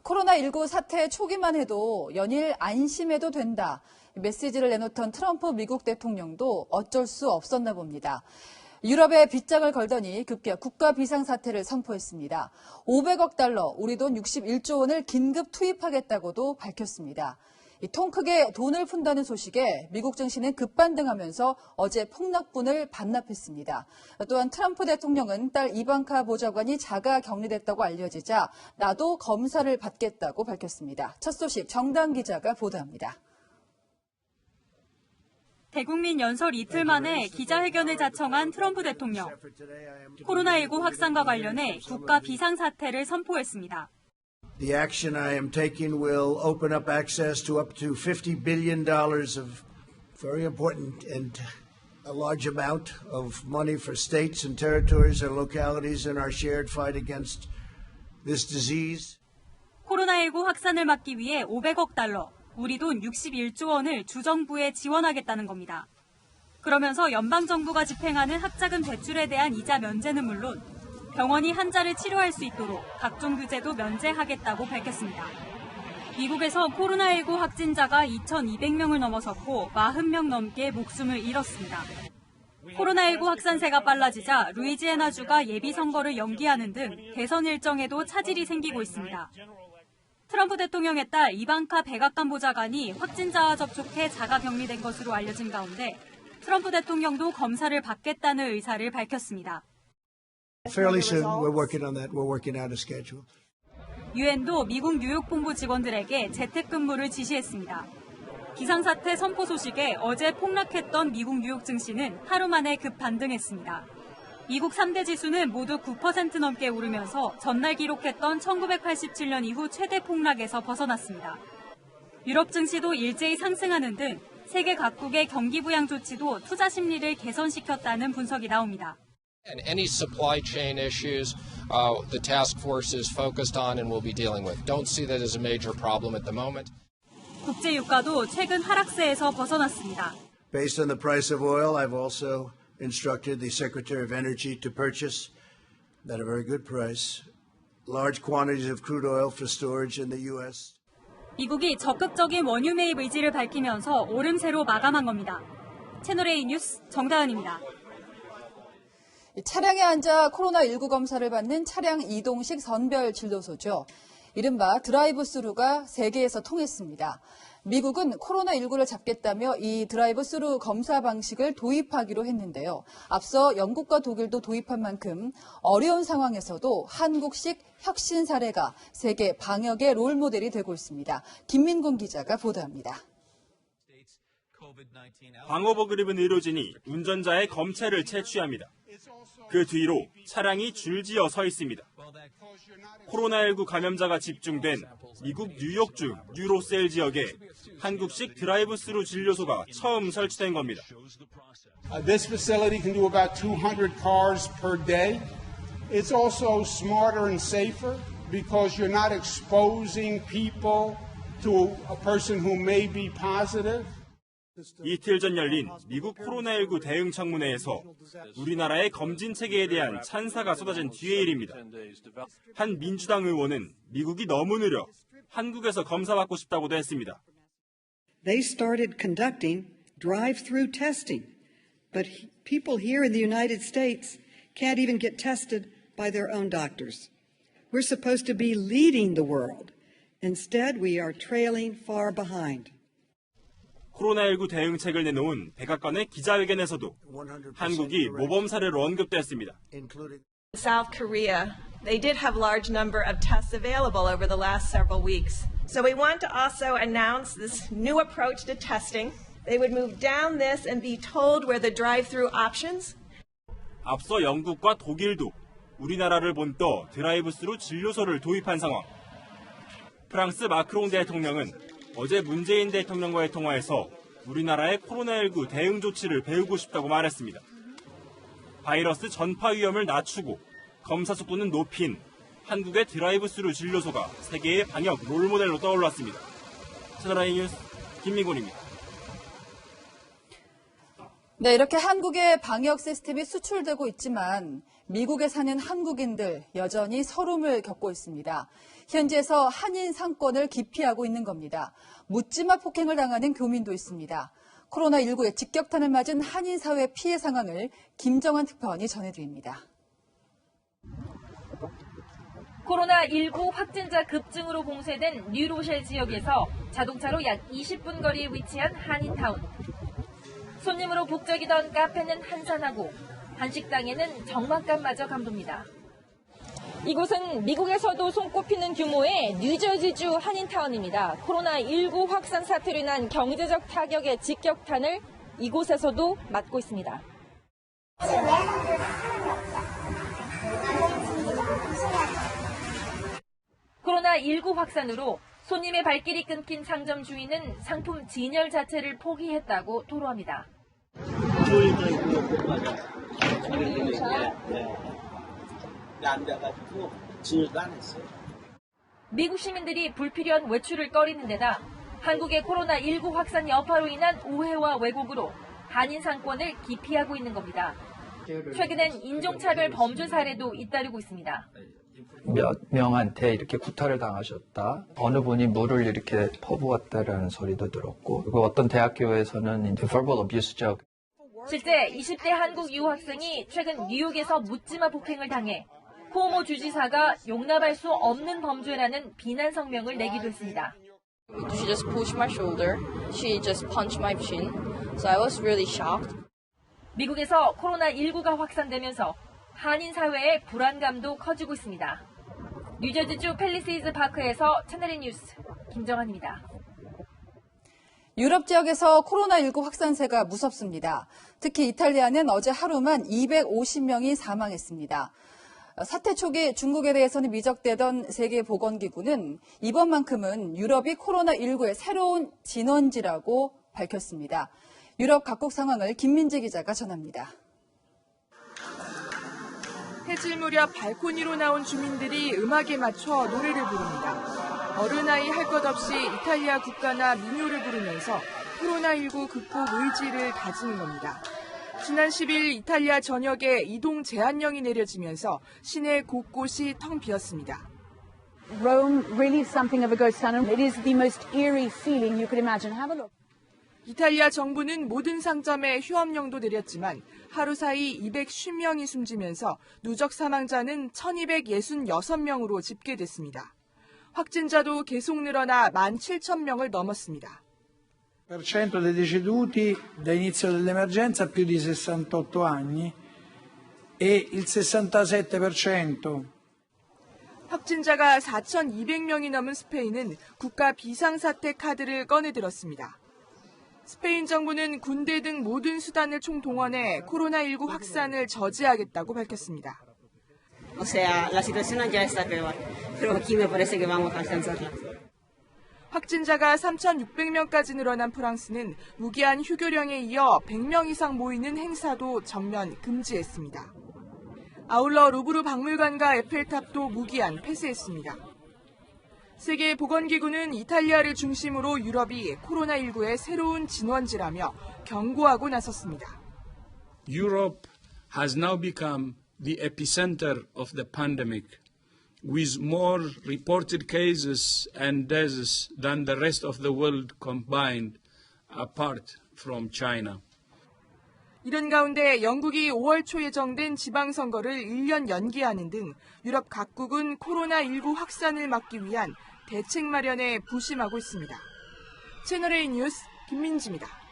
코로나19 사태 초기만 해도 연일 안심해도 된다. 메시지를 내놓던 트럼프 미국 대통령도 어쩔 수 없었나 봅니다. 유럽에 빗장을 걸더니 급기야 국가 비상사태를 선포했습니다. 500억 달러, 우리 돈 61조 원을 긴급 투입하겠다고도 밝혔습니다. 통 크게 돈을 푼다는 소식에 미국 증시는 급반등하면서 어제 폭락분을 반납했습니다. 또한 트럼프 대통령은 딸 이방카 보좌관이 자가 격리됐다고 알려지자 나도 검사를 받겠다고 밝혔습니다. 첫 소식 정당 기자가 보도합니다. 대국민 연설 이틀 만에 기자회견을 자청한 트럼프 대통령. 코로나19 확산과 관련해 국가 비상사태를 선포했습니다. The action I am taking will open up access to up to $50 billion of very important and a large amount of money for states and territories and localities in our shared fight against this disease. 코로나19 확산을 막기 위해 500억 달러, 우리 돈 61조 원을 주정부에 지원하겠다는 겁니다. 그러면서 연방정부가 집행하는 학자금 대출에 대한 이자 면제는 물론 병원이 환자를 치료할 수 있도록 각종 규제도 면제하겠다고 밝혔습니다. 미국에서 코로나19 확진자가 2,200명을 넘어섰고 40명 넘게 목숨을 잃었습니다. 코로나19 확산세가 빨라지자 루이지애나주가 예비선거를 연기하는 등 대선 일정에도 차질이 생기고 있습니다. 트럼프 대통령의 딸 이방카 백악관 보좌관이 확진자와 접촉해 자가 격리된 것으로 알려진 가운데 트럼프 대통령도 검사를 받겠다는 의사를 밝혔습니다. Fairly soon, we're working on that. We're working out a schedule. 유엔도 미국 뉴욕 본부 직원들에게 재택근무를 지시했습니다. 기상사태 선포 소식에 어제 폭락했던 미국 뉴욕 증시는 하루 만에 급반등했습니다. 미국 3대 지수는 모두 9% 넘게 오르면서 전날 기록했던 1987년 이후 최대 폭락에서 벗어났습니다. 유럽 증시도 일제히 상승하는 등 세계 각국의 경기 부양 조치도 투자 심리를 개선시켰다는 분석이 나옵니다. And any supply chain issues, the task force is focused on and will be dealing with. Don't see that as a major problem at the moment. 국제 유가도 최근 하락세에서 벗어났습니다. Based on the price of oil, I've also instructed the Secretary of Energy to purchase, at a very good price, large quantities of crude oil for storage in the U.S. 미국이 적극적인 원유 매입 의지를 밝히면서 오름세로 마감한 겁니다. 채널A 뉴스 정다은입니다. 차량에 앉아 코로나19 검사를 받는 차량 이동식 선별 진료소죠. 이른바 드라이브 스루가 세계에서 통했습니다. 미국은 코로나19를 잡겠다며 이 드라이브 스루 검사 방식을 도입하기로 했는데요. 앞서 영국과 독일도 도입한 만큼 어려운 상황에서도 한국식 혁신 사례가 세계 방역의 롤모델이 되고 있습니다. 김민곤 기자가 보도합니다. 방호복을 입은 의료진이 운전자의 검체를 채취합니다. 그 뒤로 차량이 줄지어 서 있습니다. 코로나19 감염자가 집중된 미국 뉴욕주 뉴로셀 지역에 한국식 드라이브 스루 진료소가 처음 설치된 겁니다. This facility can do about 200 cars per day. It's also smarter and safer because you're not exposing people to a person who may be positive. 이틀 전 열린 미국 코로나19 대응 청문회에서 우리나라의 검진 체계에 대한 찬사가 쏟아진 뒤의 일입니다. 한 민주당 의원은 미국이 너무 느려 한국에서 검사받고 싶다고도 했습니다. They started conducting drive-through testing, but people here in the United States can't even get tested by their own doctors. We're supposed to be leading the world. Instead, we are trailing far behind. 코로나19 대응책을 내놓은 백악관의 기자회견에서도 한국이 모범 사례로 언급됐습니다. South Korea, they did have large number of tests available over the last several weeks. So we want to also announce this new approach to testing. They would move down this and be told where the drive-through options. 앞서 영국과 독일도 우리나라를 본떠 드라이브스루 진료소를 도입한 상황. 프랑스 마크롱 대통령은 어제 문재인 대통령과의 통화에서 우리나라의 코로나19 대응 조치를 배우고 싶다고 말했습니다. 바이러스 전파 위험을 낮추고 검사 속도는 높인 한국의 드라이브스루 진료소가 세계의 방역 롤모델로 떠올랐습니다. 채널A 뉴스 김민곤입니다. 네, 이렇게 한국의 방역 시스템이 수출되고 있지만 미국에 사는 한국인들 여전히 서름을 겪고 있습니다. 현지에서 한인 상권을 기피하고 있는 겁니다. 묻지마 폭행을 당하는 교민도 있습니다. 코로나19의 직격탄을 맞은 한인 사회 피해 상황을 김정환 특파원이 전해드립니다. 코로나19 확진자 급증으로 봉쇄된 뉴로셸 지역에서 자동차로 약 20분 거리에 위치한 한인타운. 손님으로 북적이던 카페는 한산하고 한식당에는 적막감마저 감돕니다. 이곳은 미국에서도 손꼽히는 규모의 뉴저지주 한인타운입니다. 코로나19 확산 사태로 인한 경제적 타격의 직격탄을 이곳에서도 맞고 있습니다. 코로나19 확산으로 손님의 발길이 끊긴 상점 주인은 상품 진열 자체를 포기했다고 토로합니다. 미국 시민들이 불필요한 외출을 꺼리는 데다 한국의 코로나19 확산 여파로 인한 오해와 왜곡으로 한인 상권을 기피하고 있는 겁니다. 최근엔 인종차별 범죄 사례도 잇따르고 있습니다. 몇 명한테 이렇게 구타를 당하셨다. 어느 분이 물을 이렇게 퍼부었다라는 소리도 들었고, 그리고 어떤 대학교에서는 verbal abuse죠. 실제 20대 한국 유학생이 최근 뉴욕에서 묻지마 폭행을 당해 쿠오모 주지사가 용납할 수 없는 범죄라는 비난 성명을 내기도 했습니다. She just pushed my shoulder. She just punched my chin. So I was really shocked. 미국에서 코로나19가 확산되면서 한인 사회의 불안감도 커지고 있습니다. 뉴저지주 팰리세이즈 파크에서 채널A 뉴스 김정환입니다. 유럽 지역에서 코로나19 확산세가 무섭습니다. 특히 이탈리아는 어제 하루만 250명이 사망했습니다. 사태 초기 중국에 대해서는 미적대던 세계보건기구는 이번만큼은 유럽이 코로나19의 새로운 진원지라고 밝혔습니다. 유럽 각국 상황을 김민지 기자가 전합니다. 해질 무렵 발코니로 나온 주민들이 음악에 맞춰 노래를 부릅니다. 어른아이 할 것 없이 이탈리아 국가나 민요를 부르면서 코로나19 극복 의지를 다지는 겁니다. 지난 10일 이탈리아 전역에 이동 제한령이 내려지면서 시내 곳곳이 텅 비었습니다. Rome really is something of a ghost town. It is the most eerie feeling you could imagine. Have a look. 이탈리아 정부는 모든 상점에 휴업령도 내렸지만 하루 사이 250명이 숨지면서 누적 사망자는 1266명으로 집계됐습니다. 확진자도 계속 늘어나 17,000명을 넘었습니다. % dei deceduti da inizio dell'emergenza più di 68 anni e il 67%. 확진자가 4,200명이 넘은 스페인은 국가 비상사태 카드를 꺼내들었습니다. 스페인 정부는 군대 등 모든 수단을 총동원해 코로나19 확산을 저지하겠다고 밝혔습니다. O sea, la situación allá está peor, pero aquí me parece que vamos a alcanzarla. 확진자가 3,600명까지 늘어난 프랑스는 무기한 휴교령에 이어 100명 이상 모이는 행사도 전면 금지했습니다. 아울러 루브르 박물관과 에펠탑도 무기한 폐쇄했습니다. 세계보건기구는 이탈리아를 중심으로 유럽이 코로나19의 새로운 진원지라며 경고하고 나섰습니다. Europe has now become the epicenter of the pandemic, with more reported cases and deaths than the rest of the world combined, apart from China. 이런 가운데 영국이 5월 초 예정된 지방선거를 1년 연기하는 등 유럽 각국은 코로나19 확산을 막기 위한 대책 마련에 부심하고 있습니다. 채널A 뉴스 김민지입니다.